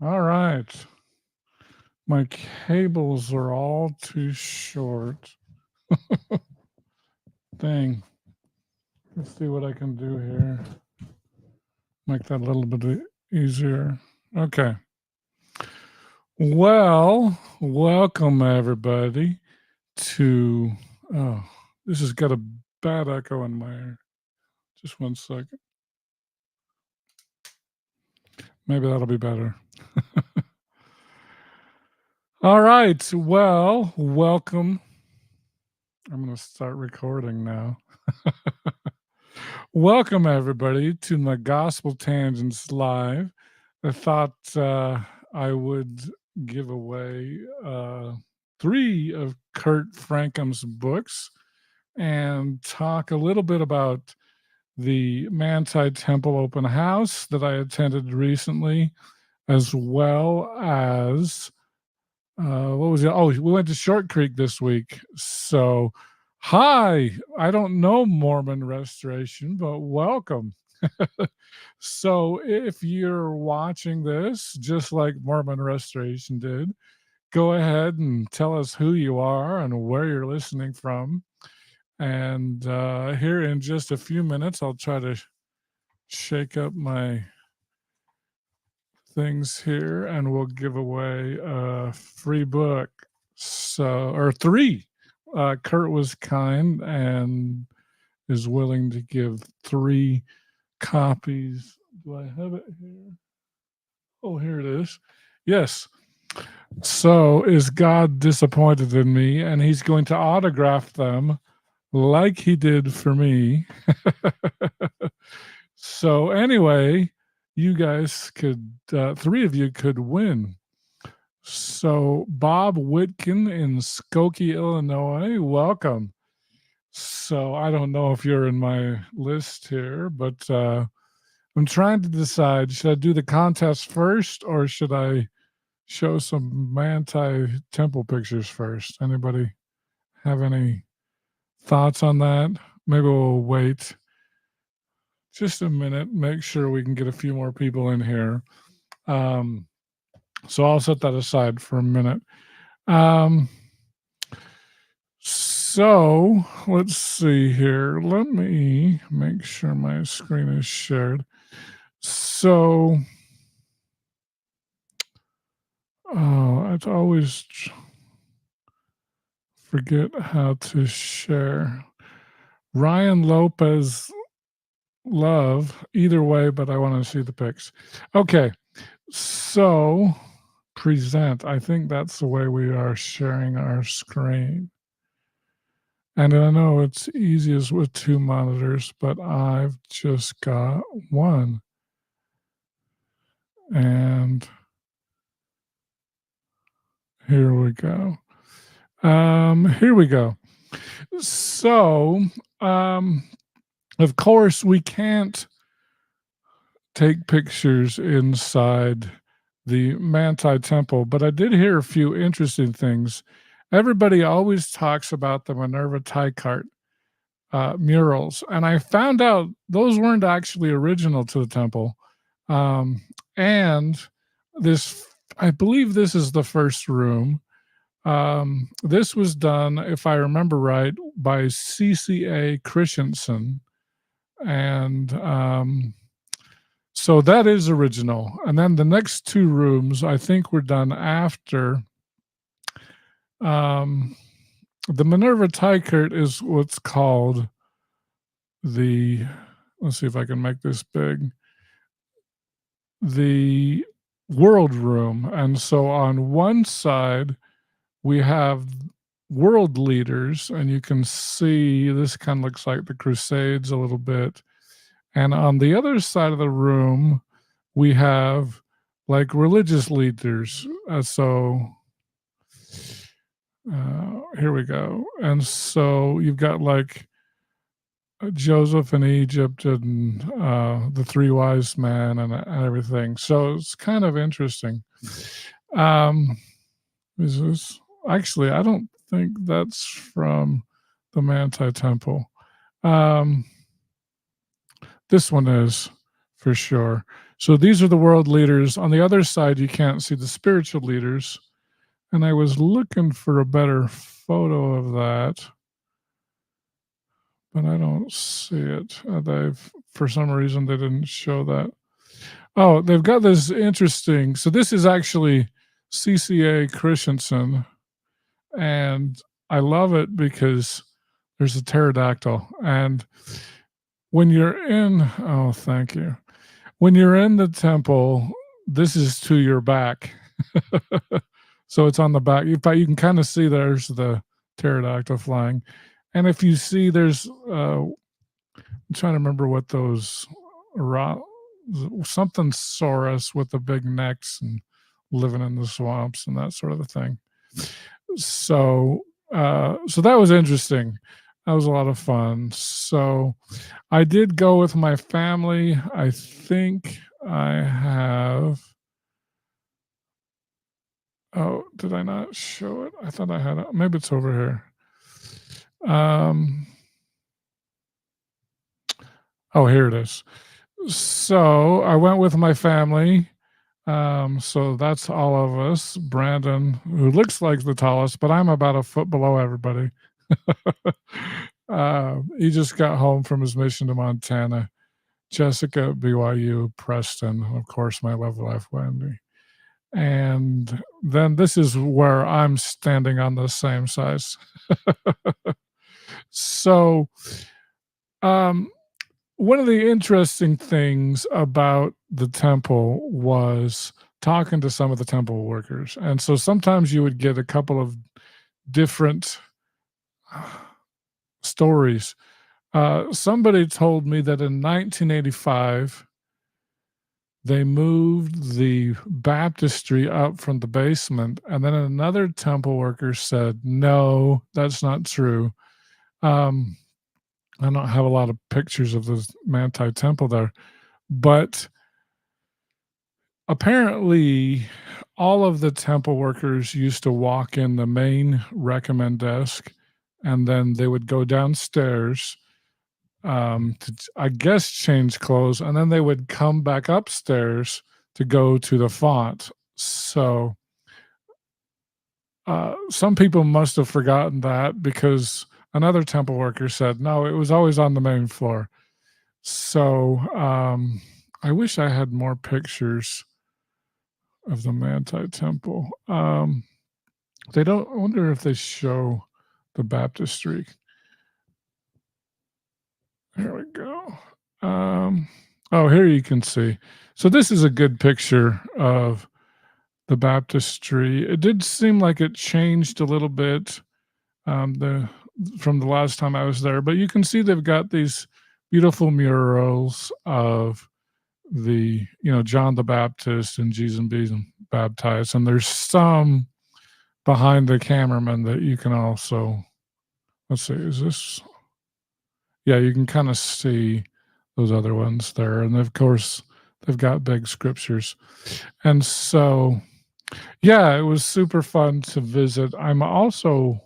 All right. My cables are all too short. Dang. Let's see what I can do here. Make that a little bit easier. Okay. Well, welcome everybody to. Oh, this has got a bad echo in my ear. Just 1 second. Maybe that'll be better. All right. Well, welcome. I'm going to start recording now. Welcome, everybody, to my Gospel Tangents Live. I thought I would give away 3 of Kurt Francom's books and talk a little bit about the Manti Temple open house that I attended recently, as well as what was it? Oh, we went to Short Creek this week. So, hi, I don't know Mormon Restoration, but welcome. So, if you're watching this, just like Mormon Restoration did, go ahead and tell us who you are and where you're listening from. And here in just a few minutes, I'll try to shake up my things here and we'll give away a free book. So, or 3. Kurt was kind and is willing to give 3 copies. Do I have it here? Oh, here it is. Yes. So, is God disappointed in me? And he's going to autograph them like he did for me. So, anyway, you guys could, 3 of you could win. So, Bob Whitkin in Skokie, Illinois, welcome. So, I don't know if you're in my list here, but I'm trying to decide, should I do the contest first or should I show some Manti Temple pictures first? Anybody have any thoughts on that? Maybe we'll wait just a minute, make sure we can get a few more people in here. So I'll set that aside for a minute. So let's see here. Let me make sure my screen is shared. So, I always forget how to share. Ryan Lopez love either way, but I want to see the pics. Okay, so present. I think that's the way we are sharing our screen. And I know it's easiest with 2 monitors, but I've just got 1. And here we go. Here we go. So, of course, we can't take pictures inside the Manti Temple, but I did hear a few interesting things. Everybody always talks about the Minerva Teichart murals, and I found out those weren't actually original to the temple. And this, I believe this is the first room. This was done, if I remember right, by CCA Christensen. And so that is original. And then the next 2 rooms, I think, were done after. The Minerva Teichart is what's called the, let's see if I can make this big, the world room. And so on one side, we have world leaders, and you can see this kind of looks like the Crusades a little bit. And on the other side of the room, we have like religious leaders. Here we go. And so you've got like Joseph in Egypt and the 3 wise men and everything. So it's kind of interesting. Is this actually? I don't think that's from the Manti Temple. This one is for sure. So these are the world leaders. On the other side, you can't see the spiritual leaders. And I was looking for a better photo of that, but I don't see it. They've for some reason they didn't show that. Oh, they've got this interesting. So this is actually CCA Christensen, and I love it because there's a pterodactyl, and when you're in, oh, thank you. When you're in the temple, this is to your back. So it's on the back. You can kind of see there's the pterodactyl flying. And if you see there's, I'm trying to remember what those, ro- something saurus with the big necks and living in the swamps and that sort of a thing. So, so that was interesting. That was a lot of fun. So I did go with my family. I think I have. Oh, did I not show it? I thought I had it. Maybe it's over here. Oh, here it is. So I went with my family. So that's all of us. Brandon, who looks like the tallest, but I'm about a foot below everybody. He just got home from his mission to Montana. Jessica, BYU, Preston, of course, my love life, Wendy. And then this is where I'm standing on the same size. So, um, one of the interesting things about the temple was talking to some of the temple workers. And so sometimes you would get a couple of different stories. Somebody told me that in 1985, they moved the baptistry up from the basement, and then another temple worker said, "No, that's not true." Um, I don't have a lot of pictures of the Manti Temple there, but apparently all of the temple workers used to walk in the main recommend desk, and then they would go downstairs to, I guess, change clothes, and then they would come back upstairs to go to the font. So some people must have forgotten that because another temple worker said, no, it was always on the main floor. So I wish I had more pictures of the Manti Temple. They don't, I wonder if they show the baptistry. Here we go. Oh, here you can see. So this is a good picture of the baptistry. It did seem like it changed a little bit the from the last time I was there, but you can see they've got these beautiful murals of the John the Baptist and Jesus being baptized, and there's some behind the cameraman that you can also let's see, is this yeah, you can kind of see those other ones there. And of course, they've got big scriptures. And so, yeah, it was super fun to visit. I'm also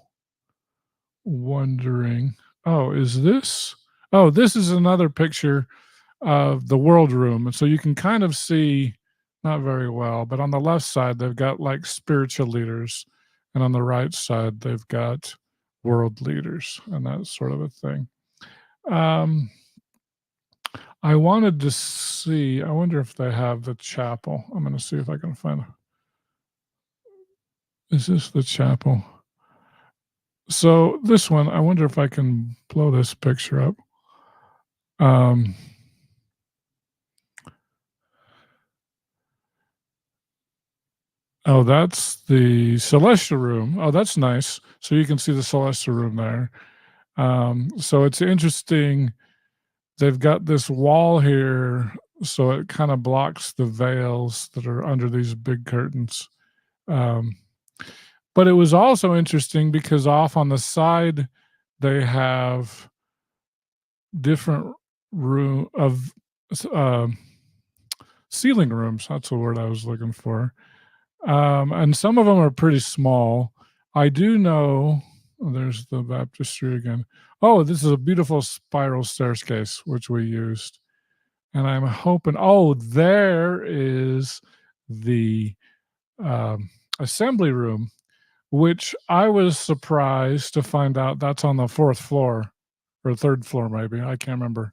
wondering, oh, is this? Oh, this is another picture of the world room. And so you can kind of see, not very well, but on the left side, they've got like spiritual leaders. And on the right side, they've got world leaders and that sort of a thing. Um, I wanted to see, I wonder if they have the chapel. I'm going to see if I can find. Is this the chapel? So this one, I wonder if I can blow this picture up. Um, oh, that's the celestial room. Oh, that's nice. So you can see the celestial room there. So it's interesting. They've got this wall here, so it kind of blocks the veils that are under these big curtains. Um, But it was also interesting because off on the side, they have different room of uh, ceiling rooms. That's the word I was looking for. And some of them are pretty small. I do know. Oh, there's the baptistry again. Oh, this is a beautiful spiral staircase which we used, and I'm hoping, oh, there is the assembly room, which I was surprised to find out that's on the fourth floor or third floor, maybe. I can't remember.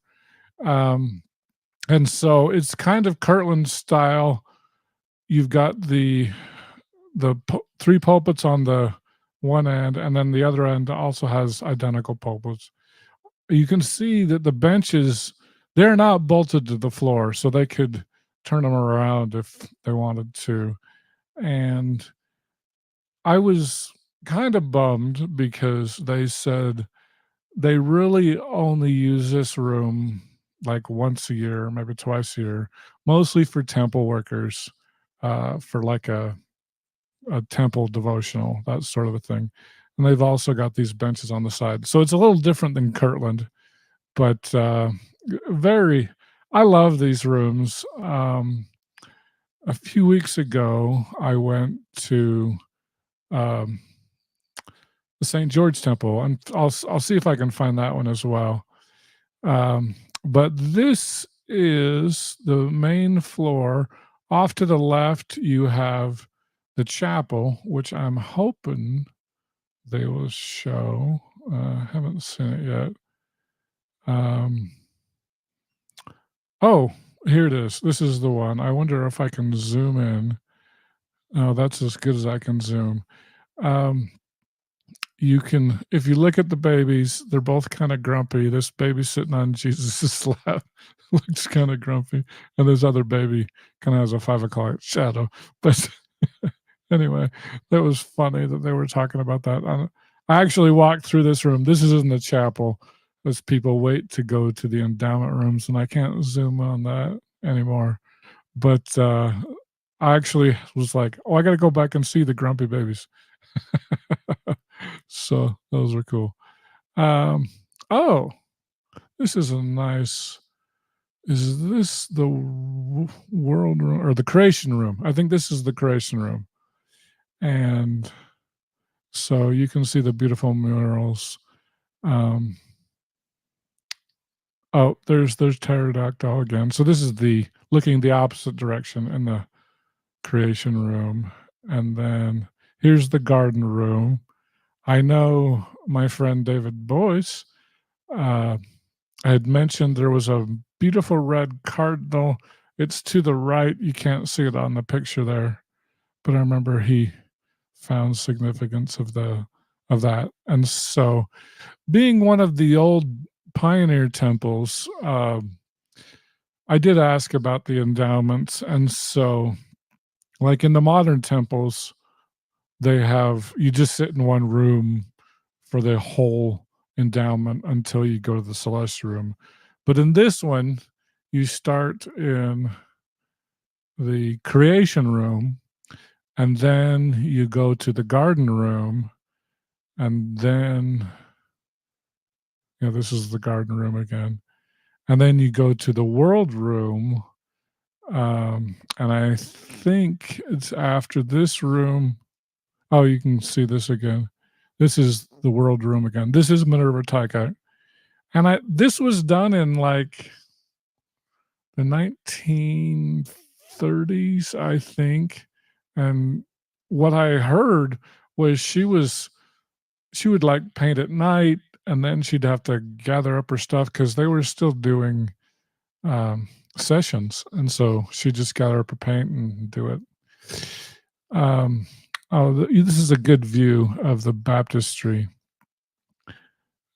Um, and so it's kind of Kirtland style. You've got three pulpits on the one end, and then the other end also has identical pulpits. You can see that the benches, they're not bolted to the floor, so they could turn them around if they wanted to. And I was kind of bummed because they said they really only use this room like once a year, maybe twice a year, mostly for temple workers, for like a temple devotional, that sort of a thing. And they've also got these benches on the side. So it's a little different than Kirtland, but very, I love these rooms. A few weeks ago, I went to um, the St. George Temple, and I'll see if I can find that one as well. Um, but this is the main floor. Off to the left, you have the chapel, which I'm hoping they will show. Haven't seen it yet. Um, oh, here it is. This is the one. I wonder if I can zoom in. Oh, that's as good as I can zoom. Um, you can, if you look at the babies, they're both kind of grumpy. This baby sitting on Jesus's lap looks kind of grumpy, and this other baby kind of has a 5 o'clock shadow. But anyway, that was funny that they were talking about that. I actually walked through this room. This is in the chapel as people wait to go to the endowment rooms, and I can't zoom on that anymore. But I actually was like, oh, I got to go back and see the grumpy babies. So those are cool. Um, oh, this is a nice. Is this the world room or the creation room? I think this is the creation room. And so you can see the beautiful murals. Um, oh, there's pterodactyl again. So this is the looking the opposite direction in the creation room. And then here's the garden room. I know my friend David Boyce uh, had mentioned there was a beautiful red cardinal. It's to the right. You can't see it on the picture there, but I remember he found significance of that. And so, being one of the old pioneer temples, I did ask about the endowments, and so, like in the modern temples, they have you just sit in one room for the whole endowment until you go to the celestial room. But in this one, you start in the creation room, and then you go to the garden room, and then this is the garden room again, and then you go to the world room, and I think it's after this room. Oh, you can see this again. This is the world room again. This is Minerva Taika. And this was done in like the 1930s, I think. And what I heard was she would like paint at night, and then she'd have to gather up her stuff because they were still doing um, sessions. And so she'd just gather up her paint and do it. Oh, this is a good view of the baptistry.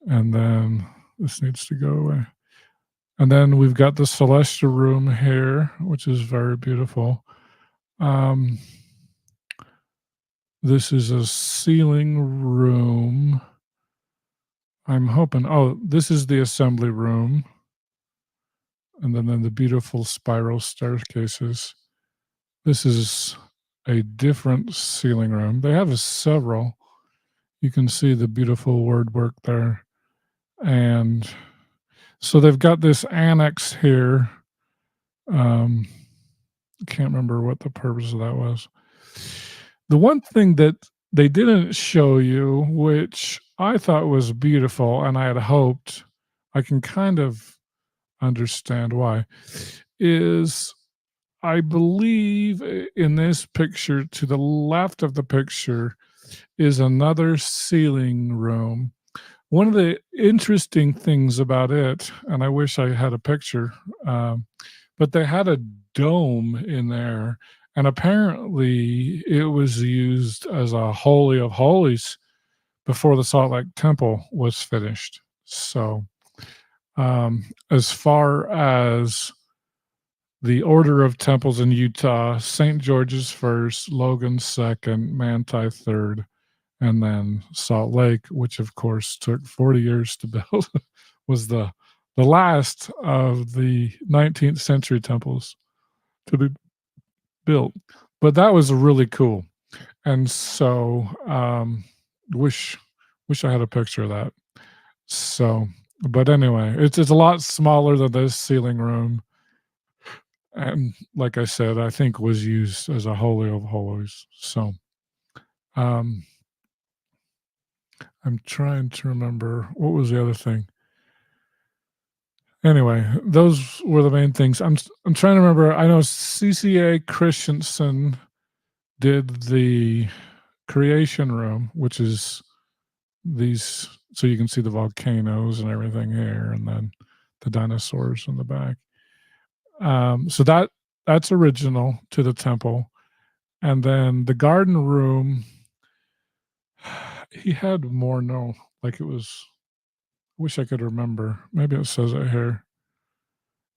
And then this needs to go away. And then we've got the celestial room here, which is very beautiful. This is a ceiling room. I'm hoping, oh, this is the assembly room. And then the beautiful spiral staircases. This is a different ceiling room. They have several. You can see the beautiful word work there. And so they've got this annex here. Can't remember what the purpose of that was. The one thing that they didn't show you, which I thought was beautiful, and I had hoped, I can kind of understand why, is I believe in this picture, to the left of the picture is another sealing room. One of the interesting things about it, and I wish I had a picture, um, but they had a dome in there, and apparently it was used as a holy of holies before the Salt Lake Temple was finished. So, as far as the order of temples in Utah, St. George's first, Logan second, Manti third, and then Salt Lake, which of course took 40 years to build, was the last of the 19th century temples to be built. But that was really cool. And so wish wish I had a picture of that. So but anyway, it's a lot smaller than this ceiling room. And like I said, I think was used as a holy of holies. So um I'm trying to remember what was the other thing. Anyway, those were the main things. I'm trying to remember. I know CCA Christensen did the creation room, which is these, so you can see the volcanoes and everything here, and then the dinosaurs in the back. So that's original to the temple. And then the garden room, he had more, no, like it was, wish I could remember. Maybe it says it here.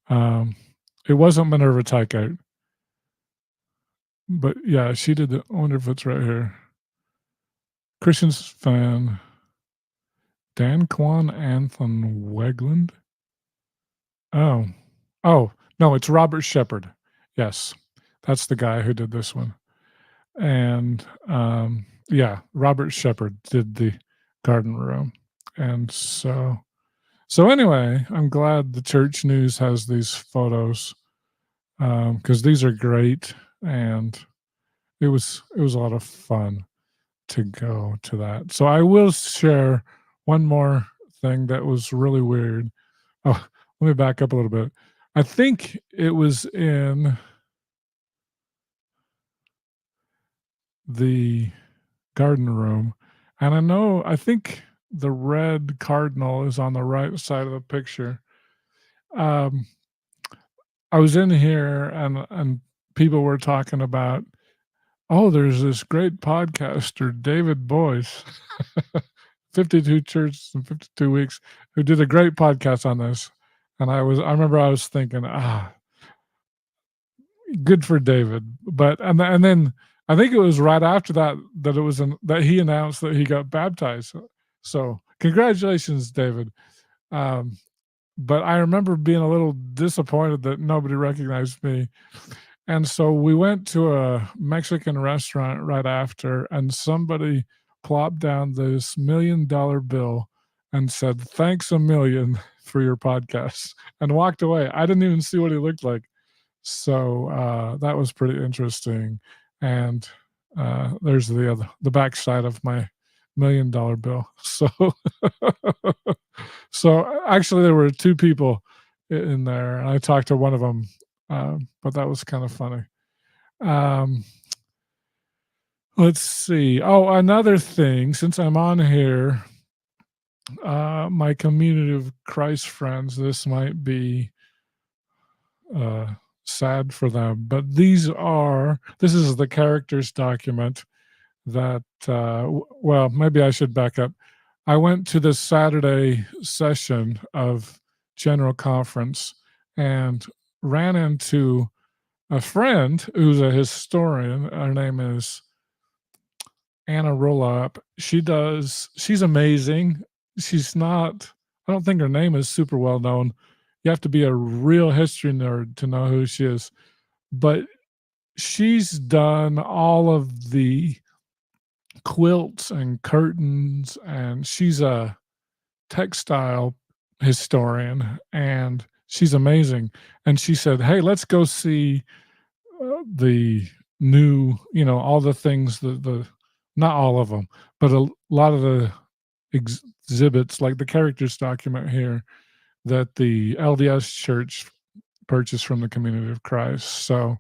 Um, it wasn't Minerva Teichert, but yeah, she did the, I wonder if it's right here. Christian's fan, Dan Kwan Anthon Wegland. Oh, oh, no, it's Robert Shepard. Yes, that's the guy who did this one. And yeah, Robert Shepard did the garden room. And so anyway, I'm glad the Church News has these photos because these are great, and it was a lot of fun to go to that. So I will share one more thing that was really weird. Oh, let me back up a little bit. I think it was in the garden room, and I think the red cardinal is on the right side of the picture. Um, I was in here, and people were talking about, oh, there's this great podcaster, David Boyce, 52 churches in 52 weeks, who did a great podcast on this. And I remember I was thinking, good for David. But and then I think it was right after that that it was that he announced that he got baptized. So congratulations, David. Um, but I remember being a little disappointed that nobody recognized me. And so we went to a Mexican restaurant right after, and somebody plopped down this $1 million bill and said, "Thanks a million for your podcast," and walked away. I didn't even see what he looked like. So that was pretty interesting. And there's the backside of my $1 million bill. So so actually there were two people in there, and I talked to one of them, but that was kind of funny. Um, let's see. Oh, another thing, since I'm on here, my community of Christ friends, this might be uh, sad for them, but this is the characters document that, well, maybe I should back up. I went to this Saturday session of General Conference and ran into a friend who's a historian. Her name is Anna Rolopp. She's amazing. She's not, I don't think her name is super well known. You have to be a real history nerd to know who she is. But she's done all of the quilts and curtains, and she's a textile historian, and she's amazing. And she said, "Hey, let's go see the new, all the things, the not all of them, but a lot of the exhibits, like the characters document here, that the LDS Church purchased from the Community of Christ. So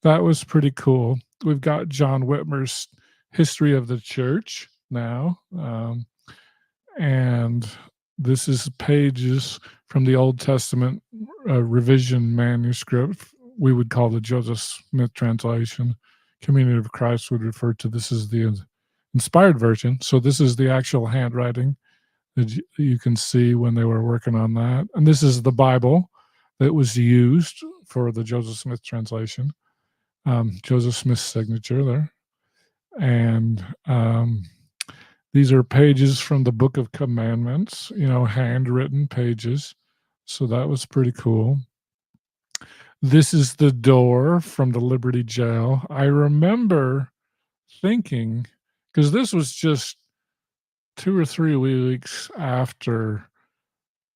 that was pretty cool. We've got John Whitmer's History of the Church now. And this is pages from the Old Testament revision manuscript. We would call the Joseph Smith translation. Community of Christ would refer to this as the inspired version. So this is the actual handwriting that you can see when they were working on that. And this is the Bible that was used for the Joseph Smith translation. Joseph Smith's signature there. And these are pages from the Book of Commandments, handwritten pages. So that was pretty cool. This is the door from the Liberty Jail. I remember thinking, because this was just 2 or 3 weeks after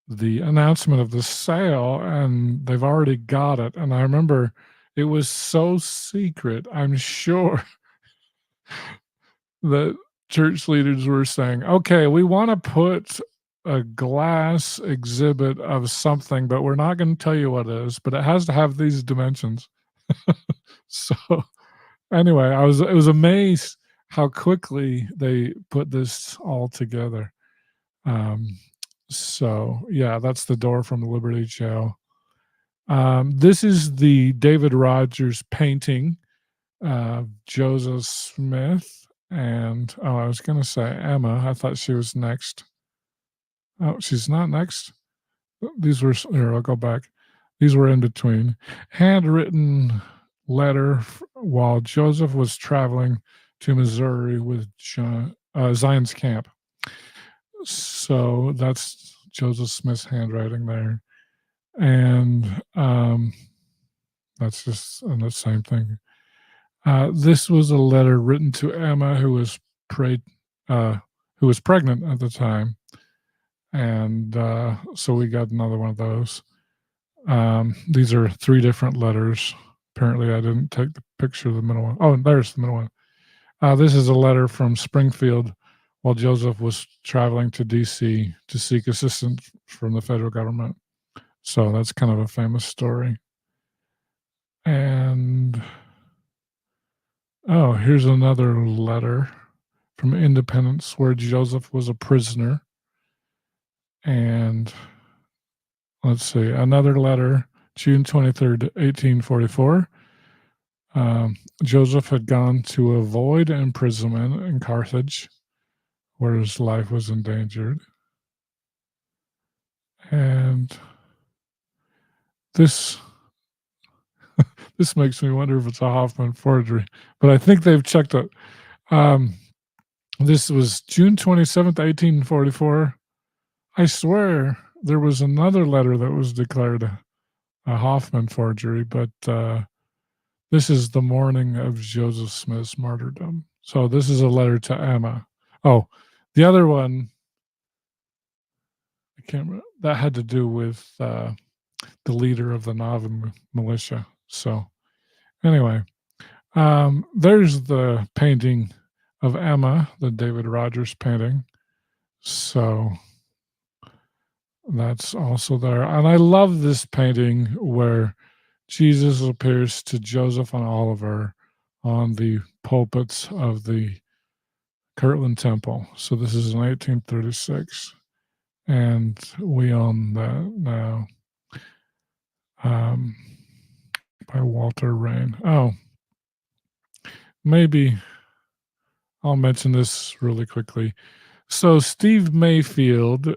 the announcement of the sale, and they've already got it. And I remember it was so secret, I'm sure that church leaders were saying, okay, we want to put a glass exhibit of something, but we're not going to tell you what it is, but it has to have these dimensions. So anyway, it was amazed how quickly they put this all together. So yeah, that's the door from the Liberty Jail. This is the David Rogers painting of Joseph Smith. And I was going to say Emma. I thought she was next. Oh, she's not next. These were here. I'll go back. These were in between. Handwritten letter while Joseph was traveling to Missouri with Zion's Camp. So that's Joseph Smith's handwriting there, and that's just the same thing. This was a letter written to Emma, who was pregnant at the time, and so we got another one of those. These are 3 different letters. Apparently, I didn't take the picture of the middle one. Oh, there's the middle one. This is a letter from Springfield while Joseph was traveling to D.C. to seek assistance from the federal government. So that's kind of a famous story. And here's another letter from Independence where Joseph was a prisoner. And let's see, another letter, June 23rd, 1844. Joseph had gone to avoid imprisonment in Carthage, where his life was endangered. And this makes me wonder if it's a Hoffman forgery, but I think they've checked it. This was June 27th, 1844. I swear there was another letter that was declared a Hoffman forgery, but this is the morning of Joseph Smith's martyrdom. So this is a letter to Emma. Oh, the other one, I can't remember, that had to do with the leader of the Nauvoo militia. So anyway, there's the painting of Emma, the David Rogers painting. So that's also there. And I love this painting where Jesus appears to Joseph and Oliver on the pulpits of the Kirtland Temple. So this is in 1836. And we own that now. By Walter Rain. Oh, maybe I'll mention this really quickly. So Steve Mayfield,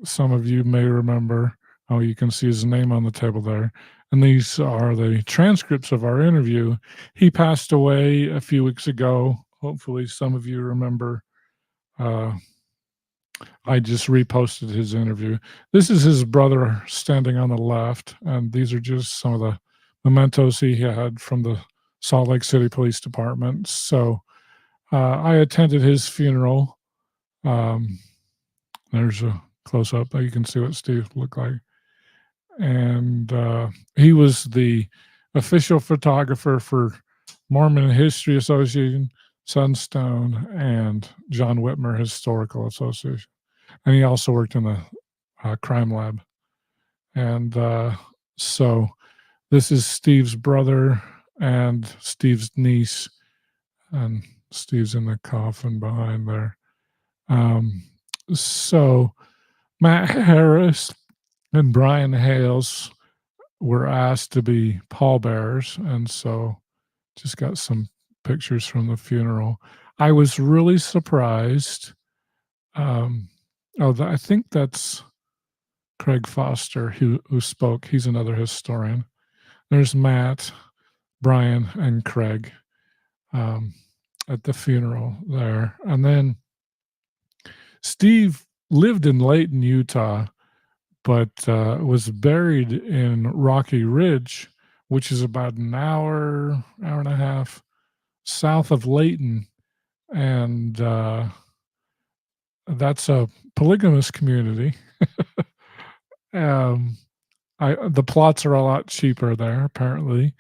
some of you may remember. Oh, you can see his name on the table there. And these are the transcripts of our interview. He passed away a few weeks ago. Hopefully some of you remember. I just reposted his interview. This is his brother standing on the left, and these are just some of the mementos he had from the Salt Lake City Police Department. So I attended his funeral. There's a close-up. You can see what Steve looked like. And he was the official photographer for Mormon History Association, Sunstone, and John Whitmer Historical Association. And he also worked in the crime lab. And so this is Steve's brother and Steve's niece, and Steve's in the coffin behind there. So Matt Harris and Brian Hales were asked to be pallbearers, and so just got some pictures from the funeral. I was really surprised. I think that's Craig Foster who spoke. He's another historian. There's Matt, Brian, and Craig um, at the funeral there. And then Steve lived in Layton, Utah, but was buried in Rocky Ridge, which is about an hour and a half south of Layton. And that's a polygamist community. um, the plots are a lot cheaper there, apparently.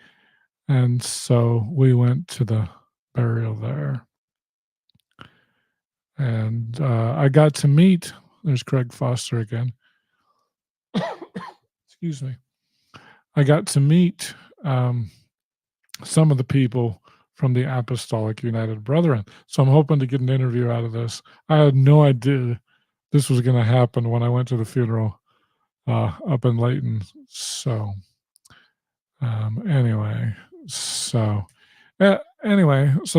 And so we went to the burial there. And I got to meet, there's Craig Foster again. Excuse me. I got to meet some of the people from the Apostolic United Brethren. So I'm hoping to get an interview out of this. I had no idea this was going to happen when I went to the funeral up in Layton. So anyway, so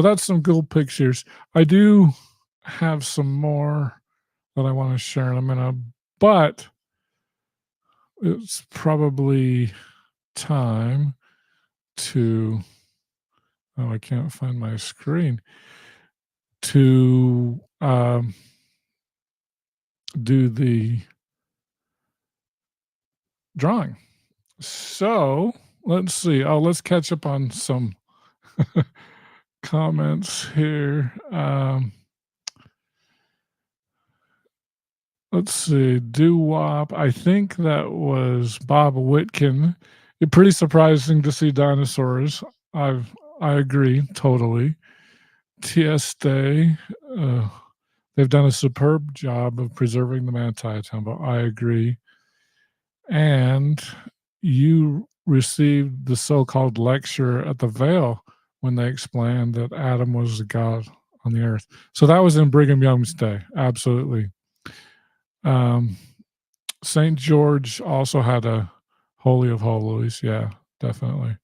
that's some cool pictures. I do have some more that I want to share in a minute, but it's probably time to I can't find my screen to do the drawing. So let's see. Let's catch up on some comments here. Let's see. Doo-wop. I think that was Bob Whitkin. It's pretty surprising to see dinosaurs. I agree totally. TS Day. They've done a superb job of preserving the Manti Temple. I agree. And you received the so-called lecture at the Veil when they explained that Adam was the God on the earth. So that was in Brigham Young's day. Absolutely. St. George also had a Holy of Holies. Yeah, definitely.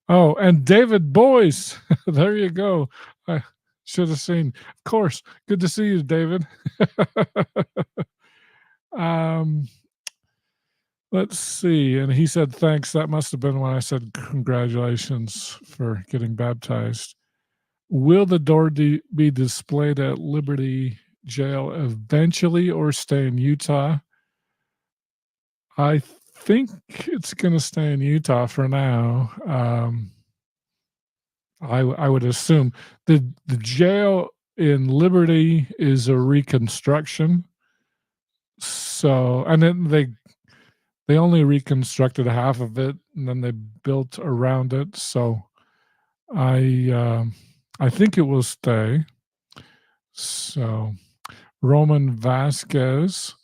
Oh, and David Boyce. There you go. I should have seen. Of course. Good to see you, David. Let's see. And he said, thanks. That must have been when I said congratulations for getting baptized. Will the door be displayed at Liberty Jail eventually or stay in Utah? I think it's going to stay in Utah for now. I would assume the jail in Liberty is a reconstruction. So, and then they only reconstructed half of it, and then they built around it. So, I think it will stay. So, Roman Vasquez,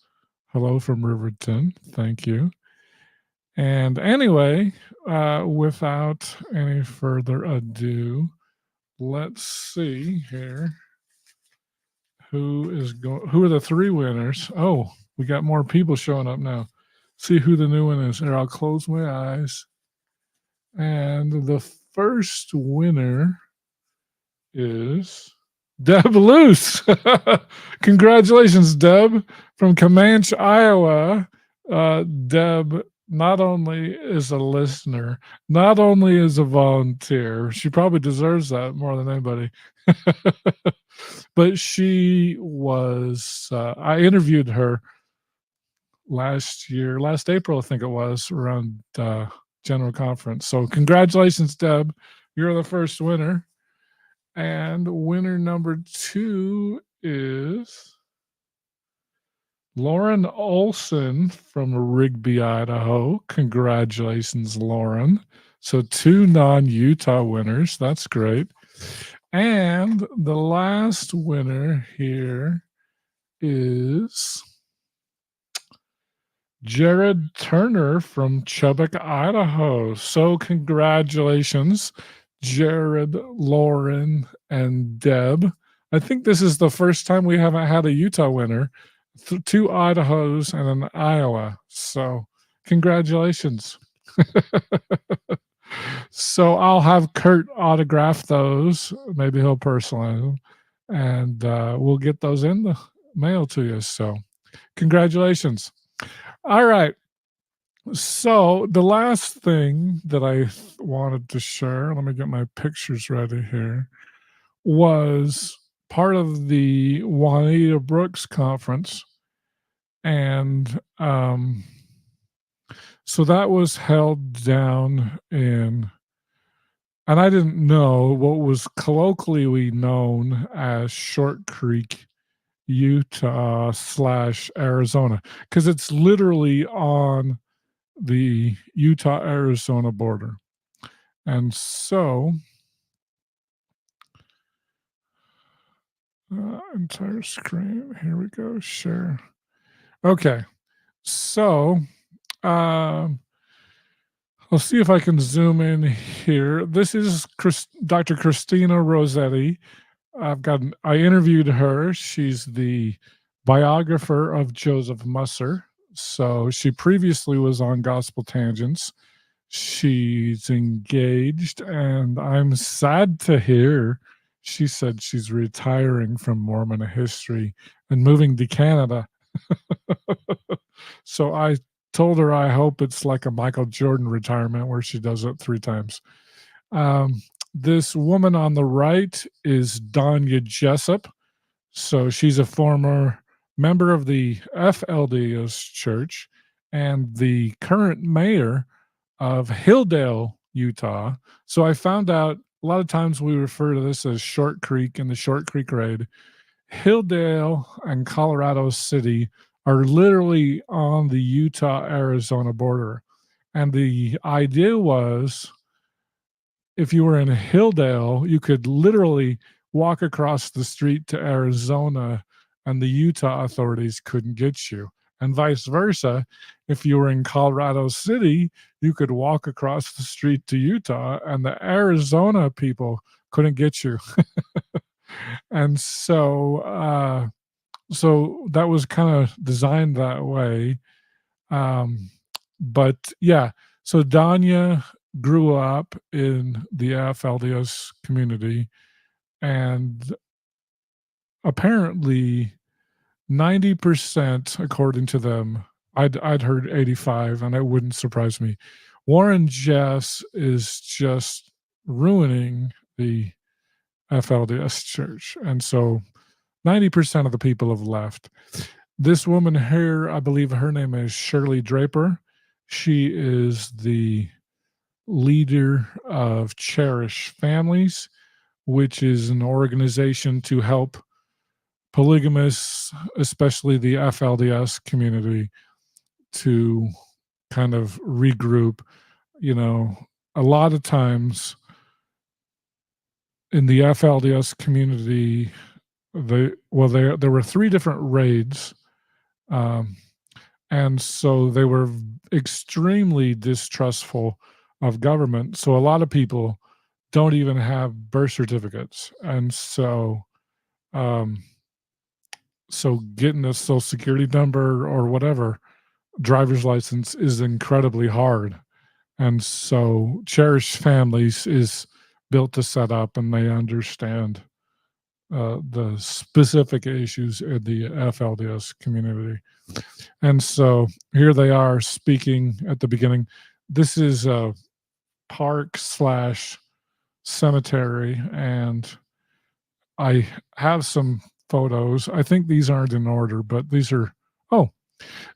hello from Riverton. Thank you. And anyway, without any further ado, let's see here. Who are the three winners? Oh, we got more people showing up now. See who the new one is. Here, I'll close my eyes. And the first winner is Deb Luce. Congratulations, Deb, from Comanche, Iowa. Deb not only is a listener, not only is a volunteer, she probably deserves that more than anybody. But she was, I interviewed her last April, I think it was, around General Conference. So congratulations, Deb. You're the first winner. And winner number 2 is Lauren Olson from Rigby, Idaho. Congratulations, Lauren. So 2 non-Utah winners. That's great. And the last winner here is Jared Turner from Chubbuck, Idaho. So congratulations, Jared, Lauren, and Deb. I think this is the first time we haven't had a Utah winner. Two Idahos and an Iowa. So congratulations. So I'll have Kurt autograph those. Maybe he'll personalize them. And we'll get those in the mail to you. So congratulations. All right. So the last thing that I wanted to share, let me get my pictures ready here, was part of the Juanita Brooks conference. And so that was held down in, and I didn't know what was colloquially known as Short Creek, Utah / Arizona, because it's literally on the Utah Arizona border. And so, entire screen, here we go, share. Okay, so let's see if I can zoom in here. This is Dr. Christina Rossetti. I interviewed her. She's the biographer of Joseph Musser. So she previously was on Gospel Tangents. She's engaged, and I'm sad to hear she said she's retiring from Mormon history and moving to Canada. So I told her I hope it's like a Michael Jordan retirement where she does it 3 times. This woman on the right is Danya Jessup. So she's a former member of the FLDS Church and the current mayor of Hilldale, Utah. So I found out a lot of times we refer to this as Short Creek and the Short Creek Raid. Hilldale and Colorado City are literally on the Utah Arizona border. And the idea was if you were in Hilldale, you could literally walk across the street to Arizona and the Utah authorities couldn't get you. And vice versa, if you were in Colorado City, you could walk across the street to Utah and the Arizona people couldn't get you. And so that was kind of designed that way. But yeah, so Danya grew up in the FLDS community, and apparently 90%, according to them, I'd heard 85, and it wouldn't surprise me. Warren Jeffs is just ruining the FLDS church, and so 90% of the people have left. This woman here, I believe her name is Shirley Draper. She is the leader of Cherish Families, which is an organization to help polygamists, especially the FLDS community, to kind of regroup. You know, a lot of times in the FLDS community, there were 3 different raids, and so they were extremely distrustful of government. So a lot of people don't even have birth certificates, and um, so getting a social security number or whatever driver's license is incredibly hard. And so Cherish Families is built to set up, and they understand the specific issues in the FLDS community. And so here they are speaking at the beginning. This is a park / cemetery, and I have some photos. I think these aren't in order, but these are, oh,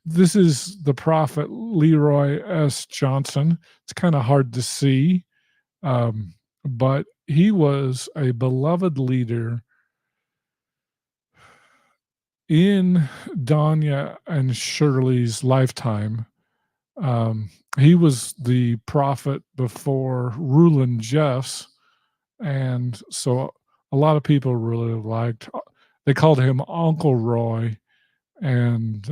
this is the prophet Leroy S. Johnson. It's kind of hard to see, but he was a beloved leader in Danya and Shirley's lifetime. He was the prophet before Rulon Jeffs, and so a lot of people really liked. They called him Uncle Roy, and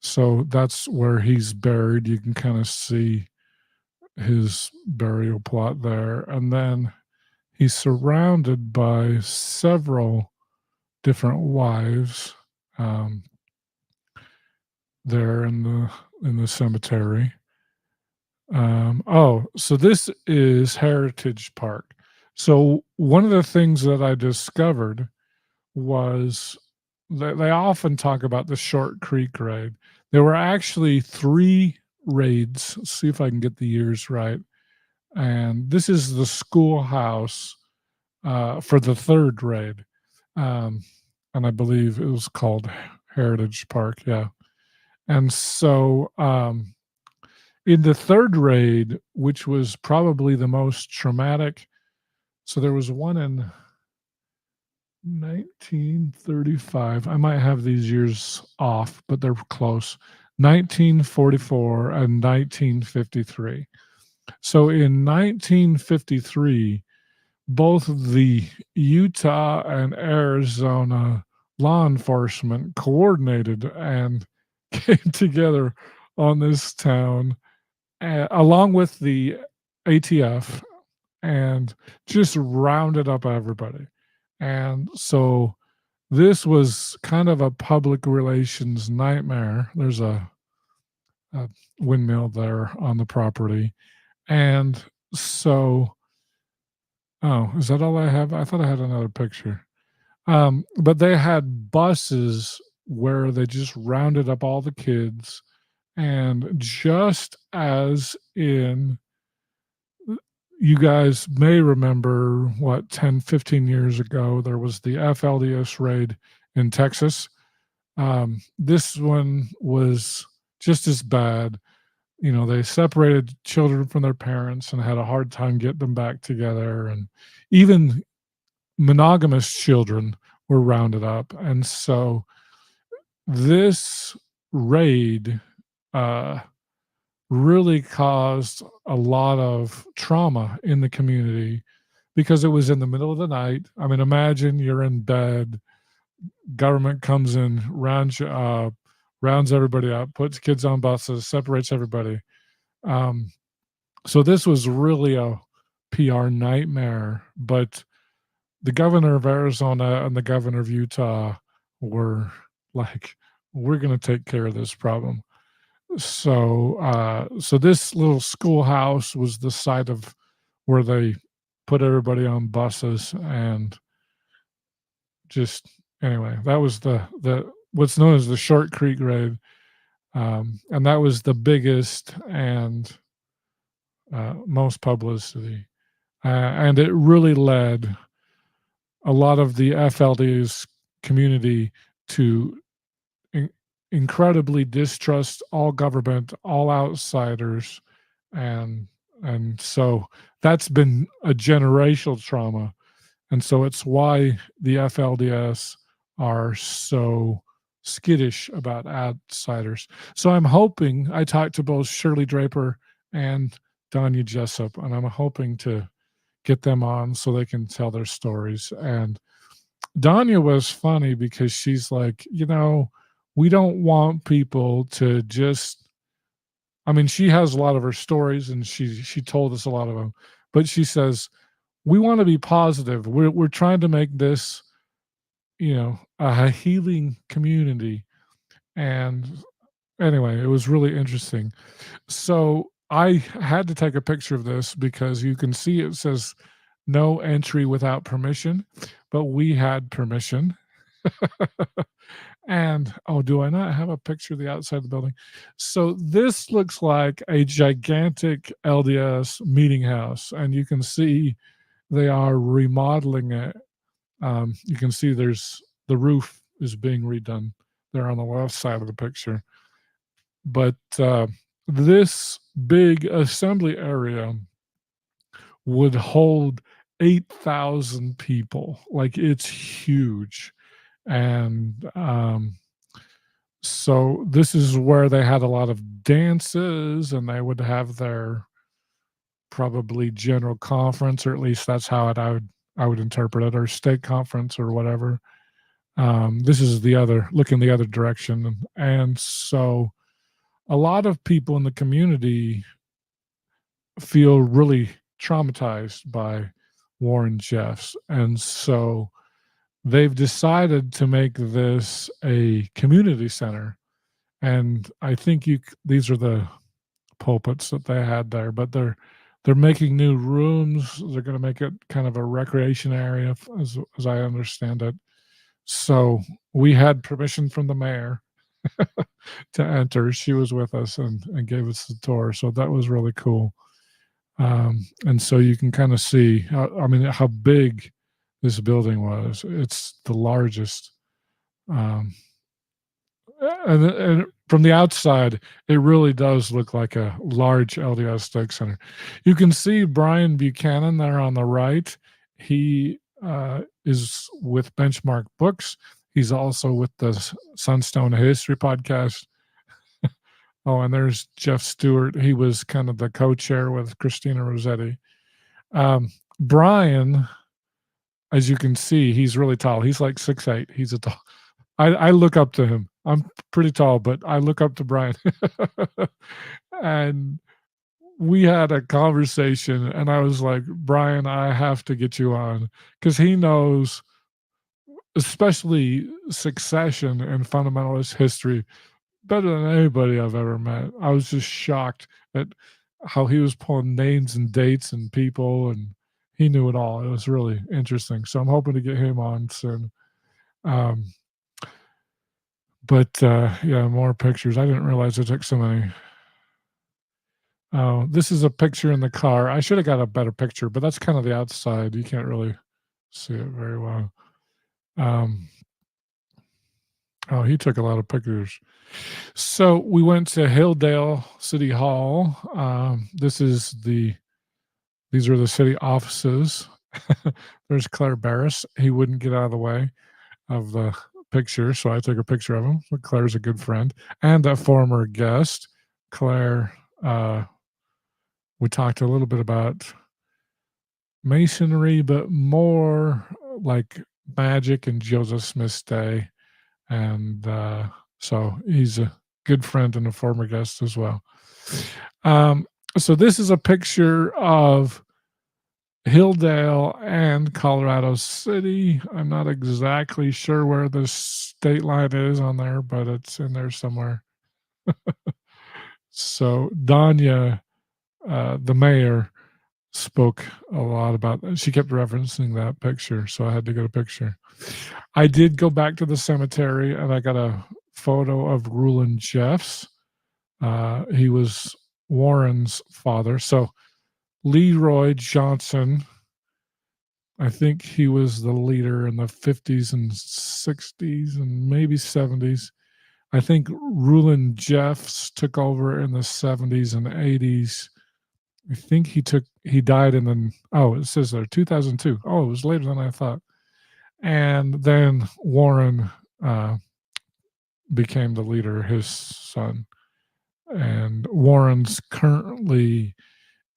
So that's where he's buried. You can kind of see his burial plot there. And then he's surrounded by several different wives um, there in the cemetery. Oh, so this is Heritage Park. So one of the things that I discovered was that they often talk about the Short Creek raid. There were actually three raids. Let's see if I can get the years right. And this is the schoolhouse for the third raid. Um, and I believe it was called Heritage Park. Yeah. And so in the third raid, which was probably the most traumatic, so there was one in 1935. I might have these years off, but they're close. 1944 and 1953. So in 1953, both the Utah and Arizona law enforcement coordinated and came together on this town, along with the ATF, and just rounded up everybody. And so this was kind of a public relations nightmare. There's a windmill there on the property. And so, oh, is that all I have? I thought I had another picture. But they had buses where they just rounded up all the kids. And just as in, you guys may remember what, 10, 15 years ago, there was the FLDS raid in Texas. This one was just as bad. You know, they separated children from their parents and had a hard time getting them back together. And even monogamous children were rounded up. And so this raid uh, really caused a lot of trauma in the community because it was in the middle of the night. I mean, imagine you're in bed, government comes in, rounds everybody up, puts kids on buses, separates everybody. Um, so this was really a PR nightmare, but the governor of Arizona and the governor of Utah were like, we're going to take care of this problem. So this little schoolhouse was the site of where they put everybody on buses, and just anyway, that was the what's known as the Short Creek raid, and that was the biggest and most publicity, and it really led a lot of the FLD's community to incredibly distrust all government, all outsiders, and so that's been a generational trauma, and so it's why the FLDS are so skittish about outsiders. So I'm hoping I talked to both Shirley Draper and Danya Jessup, and I'm hoping to get them on so they can tell their stories. And Danya was funny because she's like, we don't want people to just, I mean, she has a lot of her stories and she told us a lot of them, but she says, we want to be positive. We're trying to make this, a healing community. And anyway, it was really interesting. So I had to take a picture of this because you can see it says no entry without permission, but we had permission. And oh, do I not have a picture of the outside of the building? So this looks like a gigantic LDS meeting house, and you can see they are remodeling it. You can see there's the roof is being redone there on the left side of the picture. But this big assembly area would hold 8,000 people. Like, it's huge. And so this is where they had a lot of dances, and they would have their probably general conference, or at least that's how I would interpret it, or state conference or whatever. This is the other, looking the other direction. And so a lot of people in the community feel really traumatized by Warren Jeffs, and so they've decided to make this a community center. And I think these are the pulpits that they had there, but they're making new rooms. They're going to make it kind of a recreation area, as I understand it. So we had permission from the mayor to enter. She was with us and gave us the tour. So that was really cool. And so you can kind of see, how big this building was. It's the largest. Um, and from the outside, it really does look like a large LDS Stake Center. You can see Brian Buchanan there on the right. He is with Benchmark Books. He's also with the Sunstone History podcast. Oh, and there's Jeff Stewart. He was kind of the co-chair with Christina Rossetti. Brian, as you can see, he's really tall. He's like 6'8". He's a tall. I look up to him. I'm pretty tall, but I look up to Brian. And we had a conversation, and I was like, Brian, I have to get you on because he knows, especially succession and fundamentalist history, better than anybody I've ever met. I was just shocked at how he was pulling names and dates and people, and he knew it all. It was really interesting. So I'm hoping to get him on soon. Yeah, more pictures. I didn't realize I took so many. Oh, this is a picture in the car. I should have got a better picture, but that's kind of the outside. You can't really see it very well. Oh, he took a lot of pictures. So we went to Hilldale City Hall. These are the city offices. There's Claire Barris. He wouldn't get out of the way of the picture, so I took a picture of him. Claire's a good friend and a former guest. Claire, we talked a little bit about Masonry, but more like magic and Joseph Smith's day. And so he's a good friend and a former guest as well. So this is a picture of Hilldale and Colorado City. I'm not exactly sure where the state line is on there, but it's in there somewhere. So Danya, the mayor, spoke a lot about that. She kept referencing that picture, so I had to get a picture. I did go back to the cemetery, and I got a photo of Rulon Jeffs. He was Warren's father. So Leroy Johnson, I think he was the leader in the 50s and 60s and maybe 70s. I think Rulon Jeffs took over in the 70s and 80s. I think he died in it says there 2002. Oh, it was later than I thought. And then Warren became the leader, his son. And Warren's currently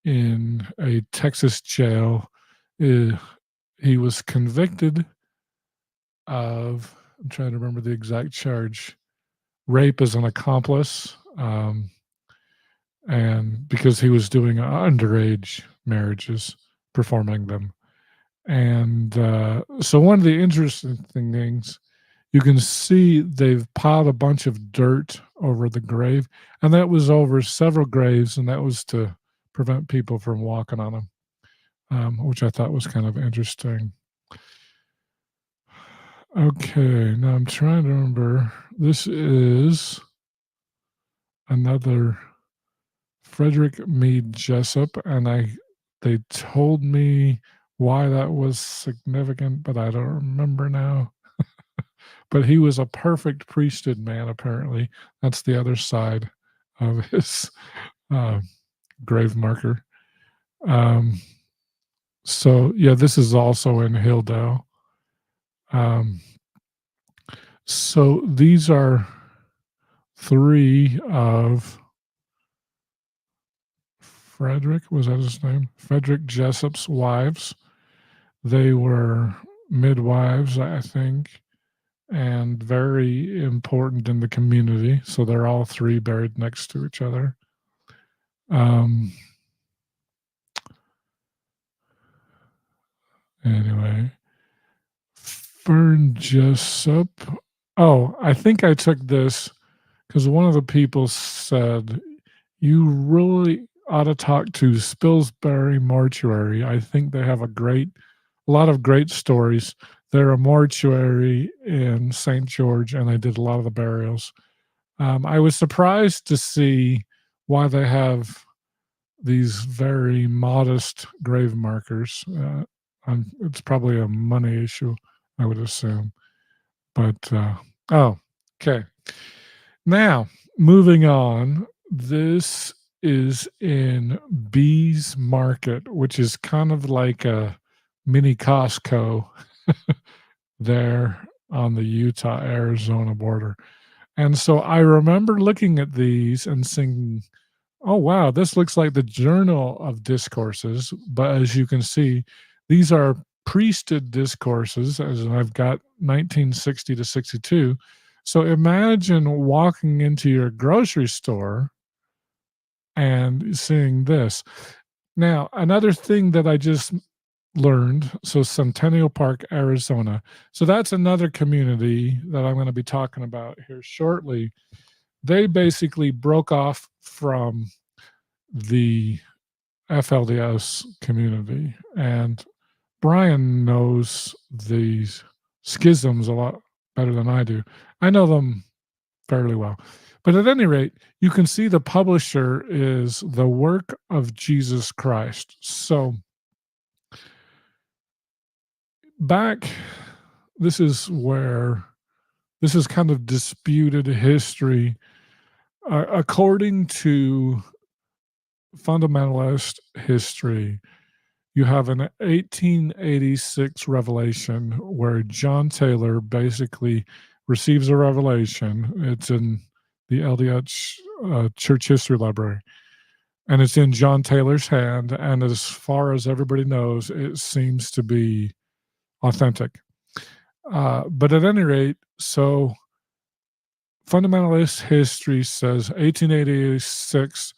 in a Texas jail. He was convicted of, I'm trying to remember the exact charge, rape as an accomplice, and because he was doing underage marriages, performing them. And so one of the interesting things, you can see they've piled a bunch of dirt over the grave, and that was over several graves, and that was to prevent people from walking on them, which I thought was kind of interesting. Okay, now I'm trying to remember. This is another Frederick Mead Jessup, and they told me why that was significant, but I don't remember now. But he was a perfect priesthood man, apparently. That's the other side of his grave marker. So, yeah, this is also in Hilldale. So these are three of Frederick, was that his name? Frederick Jessup's wives. They were midwives, I think, and very important in the community. So they're all three buried next to each other. Um, anyway, Fern Jessup. Oh, I think I took this because one of the people said, you really ought to talk to Spilsbury Mortuary. I think they have a lot of great stories. They're a mortuary in St. George, and they did a lot of the burials. I was surprised to see why they have these very modest grave markers. It's probably a money issue, I would assume. But, oh, okay. Now, moving on, this is in Bees Market, which is kind of like a mini Costco there on the Utah Arizona border. And so I remember looking at these and thinking, oh, wow, this looks like the Journal of Discourses. But as you can see, these are priesthood discourses, as I've got 1960 to 62. So imagine walking into your grocery store and seeing this. Now, another thing that I just learned, so Centennial Park, Arizona. So that's another community that I'm going to be talking about here shortly. They basically broke off from the FLDS community, and Brian knows these schisms a lot better than I do. I know them fairly well. But at any rate, you can see the publisher is the Work of Jesus Christ. So back, this is where this is kind of disputed history. According to fundamentalist history, you have an 1886 revelation where John Taylor basically receives a revelation. It's in the LDS Church History Library, and it's in John Taylor's hand. And as far as everybody knows, it seems to be authentic. But at any rate, so fundamentalist history says 1886,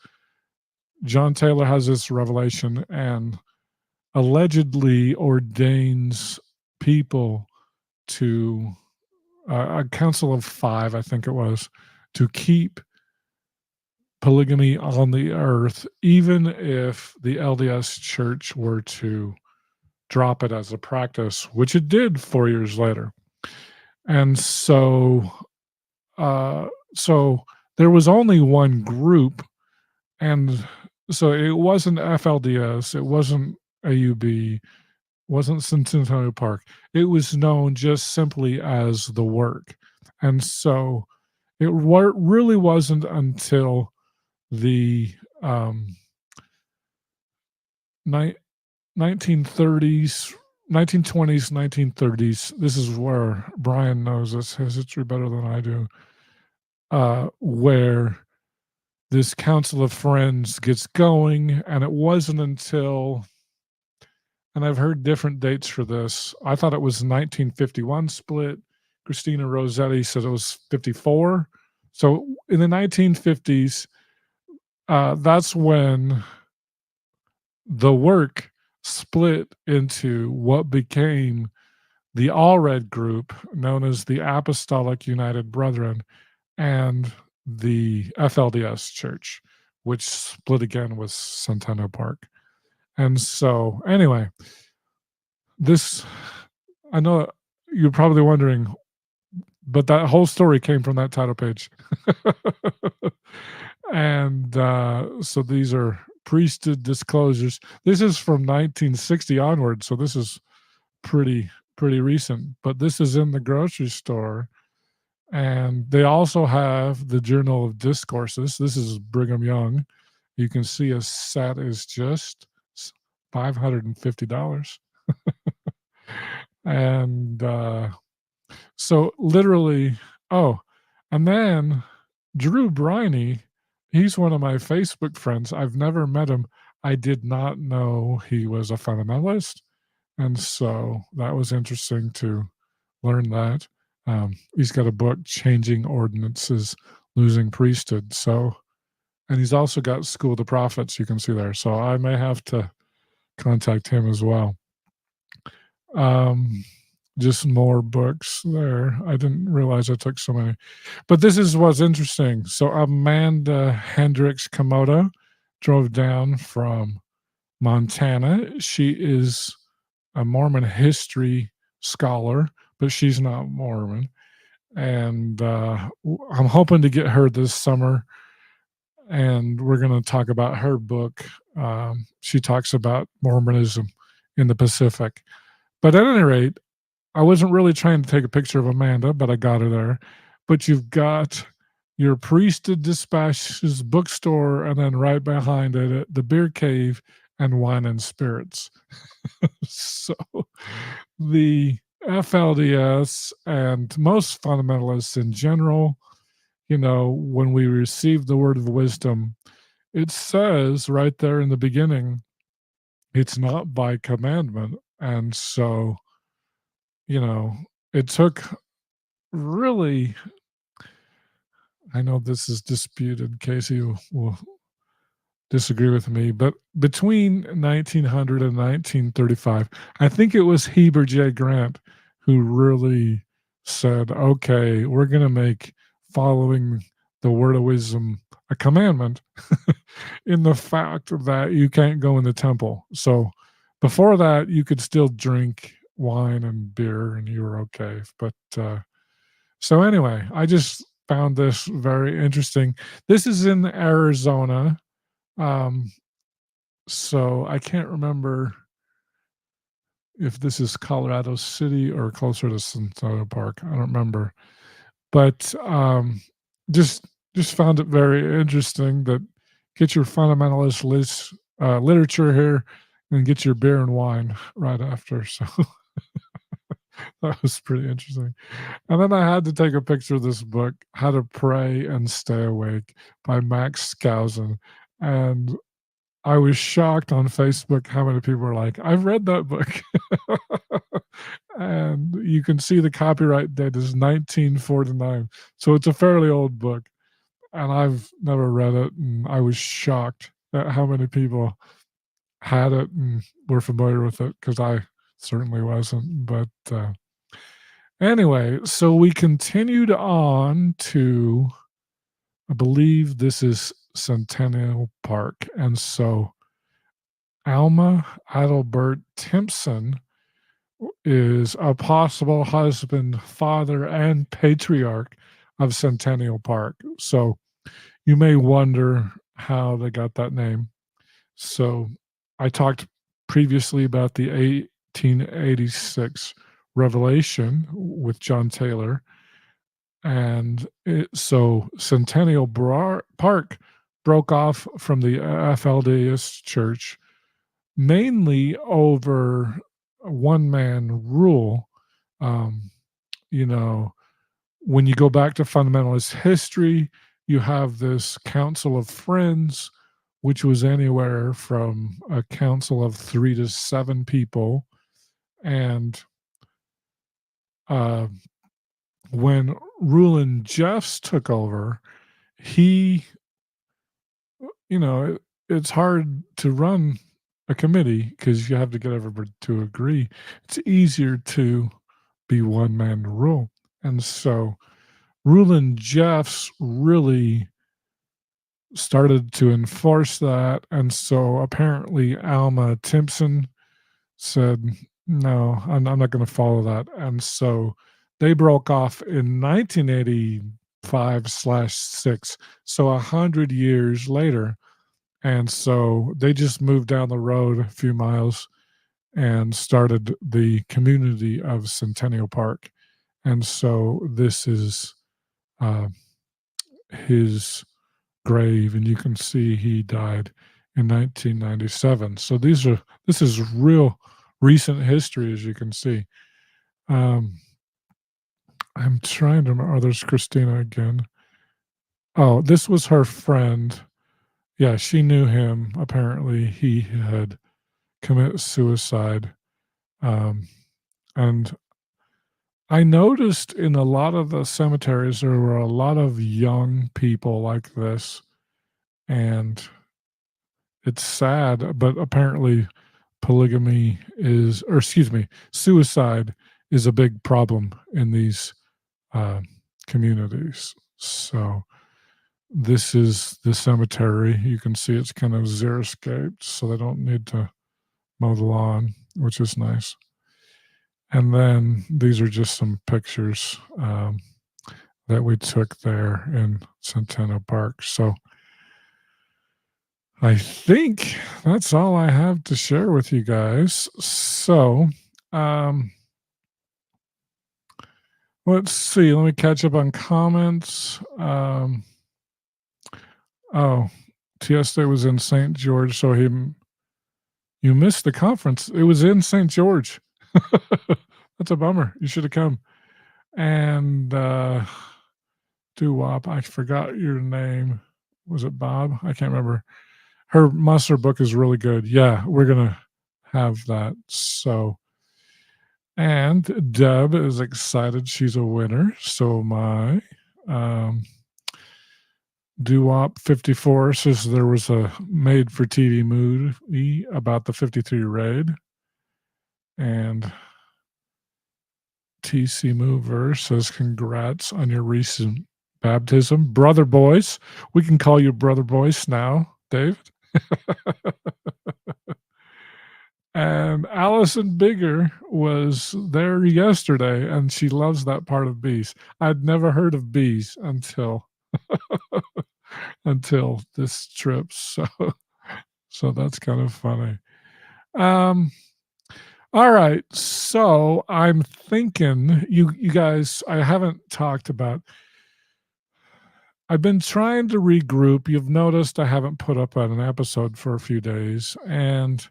John Taylor has this revelation and allegedly ordains people to a council of five, I think it was, to keep polygamy on the earth, even if the LDS church were to drop it as a practice, which it did 4 years later. And so there was only one group, and so it wasn't FLDS, it wasn't AUB, wasn't Centennial Park. It was known just simply as the Work. And so it really wasn't until the ni- 1930s, 1920s, 1930s. This is where Brian knows his history better than I do, where this Council of Friends gets going. And it wasn't until, and I've heard different dates for this. I thought it was 1951 split. Christina Rossetti said it was 54. So in the 1950s, that's when the Work split into what became the Allred group, known as the Apostolic United Brethren, and the FLDS Church, which split again with Centennial Park. And so, anyway, this, I know you're probably wondering, but that whole story came from that title page. And so these are priesthood disclosures. This is from 1960 onward, so this is pretty recent. But this is in the grocery store, and they also have the Journal of Discourses. This is Brigham Young. You can see a set is just $550, and so literally, oh, and then Drew Briney, he's one of my Facebook friends. I've never met him. I did not know he was a fundamentalist. And so that was interesting to learn that. He's got a book, Changing Ordinances, Losing Priesthood. So, and he's also got School of the Prophets, you can see there. So I may have to contact him as well. Um, just more books there. I didn't realize I took so many. But this is what's interesting. So Amanda Hendricks Komodo drove down from Montana. She is a Mormon history scholar, but she's not Mormon. And I'm hoping to get her this summer. And we're going to talk about her book. She talks about Mormonism in the Pacific. But at any rate, I wasn't really trying to take a picture of Amanda, but I got her there. But you've got your Priesthood Dispatches bookstore, and then right behind it, the Beer Cave and Wine and Spirits. So the FLDS and most fundamentalists in general, when we receive the word of wisdom, it says right there in the beginning, it's not by commandment. And so, it took really, I know this is disputed. Casey will disagree with me, but between 1900 and 1935, I think it was Heber J. Grant who really said, okay, we're going to make following the word of wisdom a commandment in the fact that you can't go in the temple. So before that, you could still drink wine and beer and you were okay. But so anyway, I just found this very interesting. This is in Arizona. Um, so I can't remember if this is Colorado City or closer to Centennial Park. I don't remember, but just just found it very interesting that get your fundamentalist literature here and get your beer and wine right after. So that was pretty interesting. And then I had to take a picture of this book, How to Pray and Stay Awake by Max Skousen. And I was shocked on Facebook how many people were like, I've read that book. And you can see the copyright date is 1949. So it's a fairly old book. And I've never read it. And I was shocked at how many people had it and were familiar with it because I certainly wasn't. But anyway, so we continued on to, I believe this is Centennial Park. And so Alma Adalbert Timpson is a possible husband, father, and patriarch of Centennial Park. So you may wonder how they got that name. So I talked previously about the 1886 Revelation with John Taylor. And so Centennial Park broke off from the FLDS Church mainly over one man rule. Um, you know, when you go back to fundamentalist history, you have this Council of Friends, which was anywhere from a council of 3 to 7 people. And uh, when Rulon Jeffs took over, he, it's hard to run a committee because you have to get everybody to agree. It's easier to be one man rule. And so Rulon Jeffs really started to enforce that. And so apparently Alma Timpson said, no, I'm not going to follow that. And so they broke off in 1985/6. So 100 years later. And so they just moved down the road a few miles and started the community of Centennial Park. And so this is his grave, and you can see he died in 1997. So this is real recent history, as you can see. I'm trying to remember. Oh, there's Christina again. Oh, this was her friend. Yeah, she knew him. Apparently, he had committed suicide. And I noticed in a lot of the cemeteries, there were a lot of young people like this, and it's sad, but apparently polygamy is or excuse me, suicide is a big problem in these, uh, communities. So, this is the cemetery. You can see it's kind of xeriscaped, so they don't need to mow the lawn, which is nice. And then these are just some pictures, that we took there in Centennial Park. So I think that's all I have to share with you guys. So, um, let's see. Let me catch up on comments. Oh, TSA was in St. George, so you missed the conference. It was in St. George. That's a bummer. You should have come. And Doo-wop, I forgot your name. Was it Bob? I can't remember. Her Musser book is really good. Yeah, we're gonna have that. So, and Deb is excited. She's a winner. So am I. Um, Doo-wop 54 says there was a made-for-TV movie about the 53 raid, and TC Mover says congrats on your recent baptism, brother Boyce. We can call you brother Boyce now, David. And Allison Bigger was there yesterday, and she loves that part of bees. I'd never heard of bees until until this trip. So that's kind of funny. Um, all right. So I'm thinking you guys, I haven't talked about I've been trying to regroup. You've noticed I haven't put up an episode for a few days, and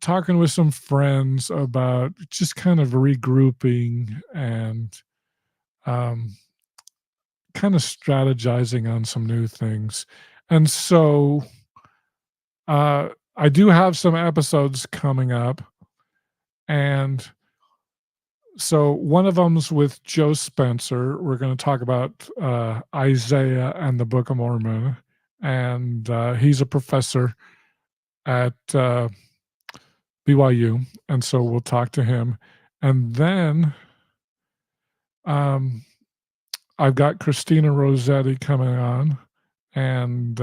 talking with some friends about just kind of regrouping and um, kind of strategizing on some new things. And so I do have some episodes coming up. And so one of them's with Joe Spencer. We're going to talk about Isaiah and the Book of Mormon. And he's a professor at BYU, and so we'll talk to him. And then um, I've got Christina Rossetti coming on, and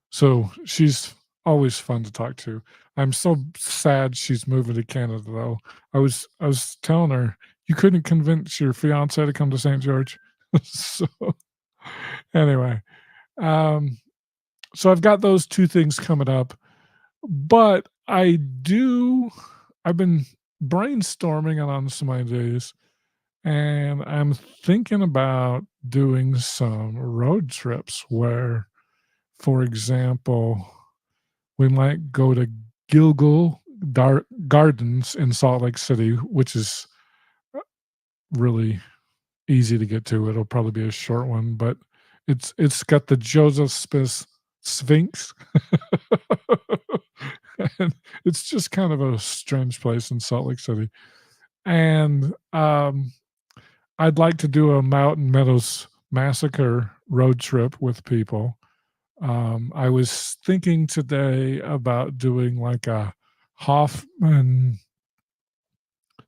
so she's always fun to talk to. I'm so sad she's moving to Canada, though. I was telling her you couldn't convince your fiance to come to St. George. So anyway, um, so I've got those two things coming up, but I've been brainstorming on some ideas, and I'm thinking about doing some road trips where, for example, we might go to Gilgal Gardens in Salt Lake City, which is really easy to get to. It'll probably be a short one, but it's got the Joseph Smith Sphinx. And it's just kind of a strange place in Salt Lake City. And I'd like to do a Mountain Meadows Massacre road trip with people. I was thinking today about doing like a Hoffman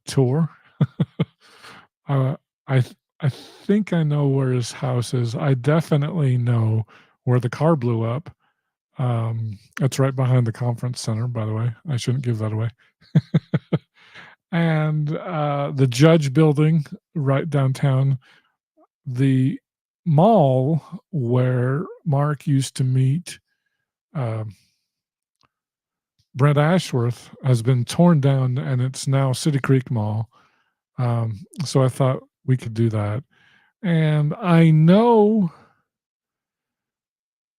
tour. uh, I think I know where his house is. I definitely know where the car blew up. It's right behind the conference center, by the way. I shouldn't give that away. And the Judge Building right downtown, the mall where Mark used to meet um, Brent Ashworth has been torn down, and it's now City Creek Mall. So I thought we could do that. And I know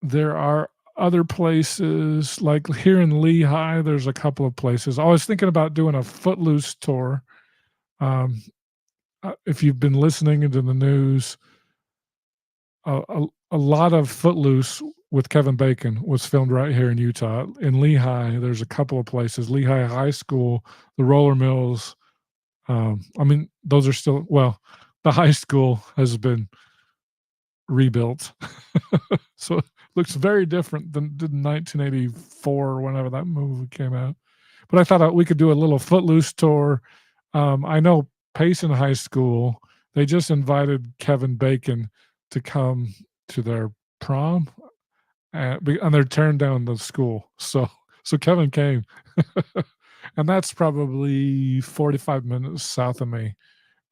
there are other places, like here in Lehigh, there's a couple of places. I was thinking about doing a Footloose tour. Um, if you've been listening into the news, a lot of Footloose with Kevin Bacon was filmed right here in Utah. In Lehigh, there's a couple of places. Lehigh High School, the Roller Mills, I mean, those are still well, the high school has been rebuilt. So it looks very different than did 1984 or whenever that movie came out. But I thought we could do a little Footloose tour. I know Payson High School, they just invited Kevin Bacon to come to their prom, and they're tearing down the school. So Kevin came, and that's probably 45 minutes south of me.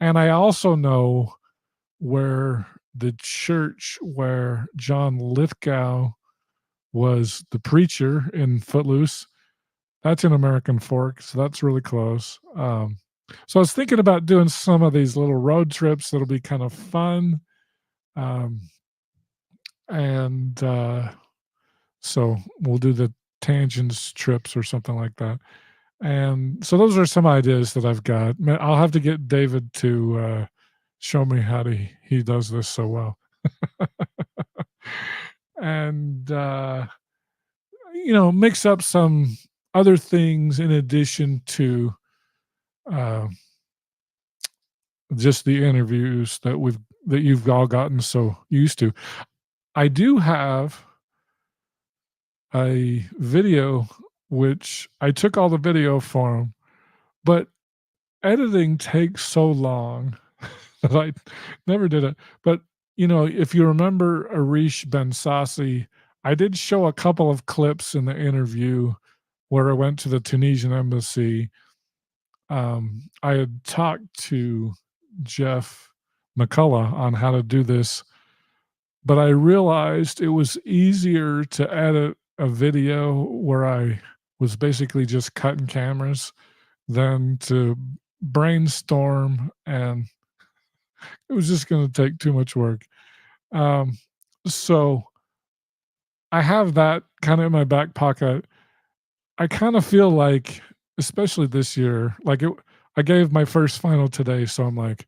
And I also know where the church where John Lithgow was the preacher in Footloose, that's in American Fork, so that's really close. So I was thinking about doing some of these little road trips that'll be kind of fun. Um, and so we'll do the tangents trips or something like that. And so those are some ideas that I've got. I'll have to get David to show me how he does this so well. And mix up some other things in addition to uh, just the interviews that you've all gotten so used to. I do have a video which I took all the video for him, but editing takes so long that I never did it. But if you remember Arish Ben Sassi, I did show a couple of clips in the interview where I went to the Tunisian embassy. I had talked to Jeff McCullough on how to do this, but I realized it was easier to edit a video where I was basically just cutting cameras than to brainstorm, and it was just going to take too much work. So I have that kind of in my back pocket. I kind of feel like, especially this year, I gave my first final today, so I'm like,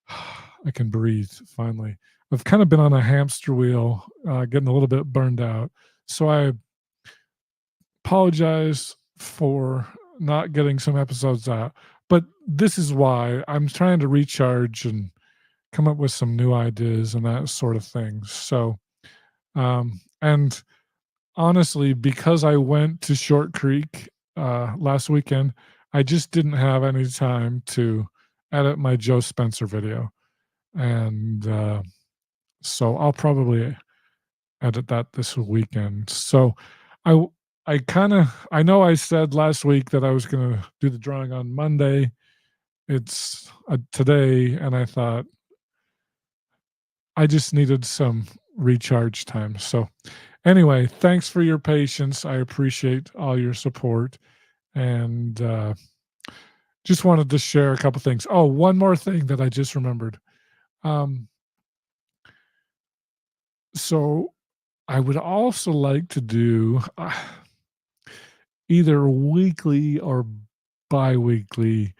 I can breathe finally. I've kind of been on a hamster wheel, getting a little bit burned out. So I apologize for not getting some episodes out, but this is why I'm trying to recharge and come up with some new ideas and that sort of thing. So, and honestly, because I went to Short Creek last weekend, I just didn't have any time to edit my Joe Spencer video. And so I'll probably edit that this weekend. So I I know I said last week that I was going to do the drawing on Monday. It's today, and I thought I just needed some recharge time. So anyway, thanks for your patience. I appreciate all your support, and just wanted to share a couple things. Oh, one more thing that I just remembered. Um, so I would also like to do either weekly or bi-weekly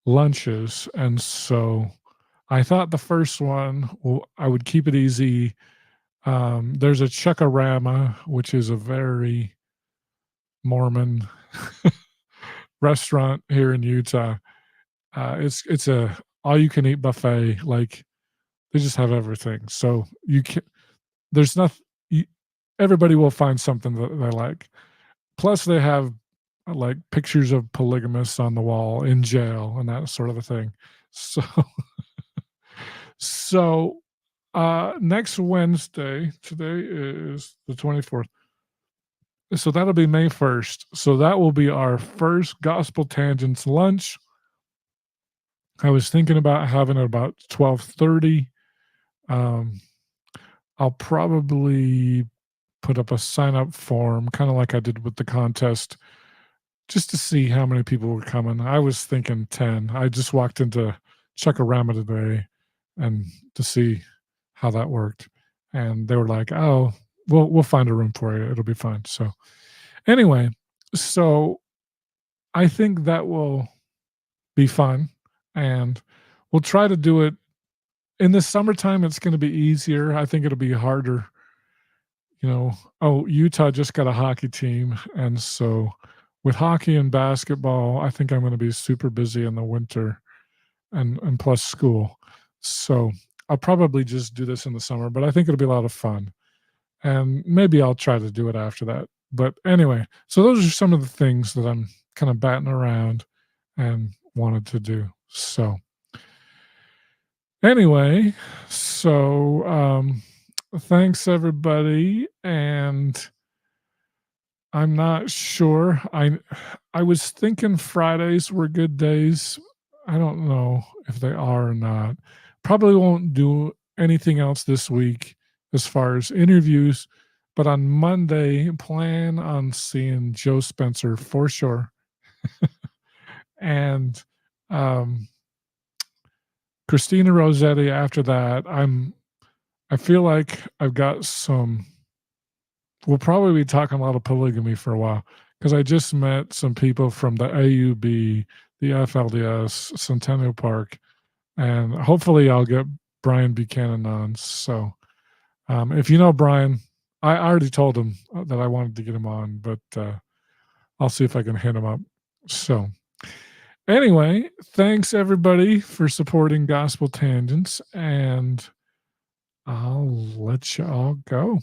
lunches, and so I thought the first one, I would keep it easy. There's a Chuckarama, which is a very Mormon restaurant here in Utah. It's a all you can eat buffet. Like they just have everything. So you can there's nothing. Everybody will find something that they like. Plus, they have like pictures of polygamists on the wall in jail and that sort of a thing. So, next Wednesday, today is the 24th. So that'll be May 1st. So that will be our first Gospel Tangents lunch. I was thinking about having it about 12:30. Um, I'll probably put up a sign up form, kind of like I did with the contest, just to see how many people were coming. I was thinking 10. I just walked into Chuckarama today and to see how that worked. And they were like, "Oh, we'll find a room for you. It'll be fine." So anyway, so I think that will be fun, and we'll try to do it in the summertime. It's going to be easier. I think it'll be harder. Utah just got a hockey team, and so with hockey and basketball, I think I'm going to be super busy in the winter. and plus school. So I'll probably just do this in the summer, but I think it'll be a lot of fun. And maybe I'll try to do it after that. But anyway, so those are some of the things that I'm kind of batting around and wanted to do. So anyway, so thanks everybody, and I'm not sure. I was thinking Fridays were good days. I don't know if they are or not. Probably won't do anything else this week as far as interviews, but on Monday, plan on seeing Joe Spencer for sure. And um, Christina Rossetti after that. I feel like I've got some we'll probably be talking a lot of polygamy for a while because I just met some people from the AUB, the FLDS, Centennial Park, and hopefully I'll get Brian Buchanan on. So if you know Brian, I already told him that I wanted to get him on, but I'll see if I can hit him up. So anyway, thanks everybody for supporting Gospel Tangents, and I'll let you all go.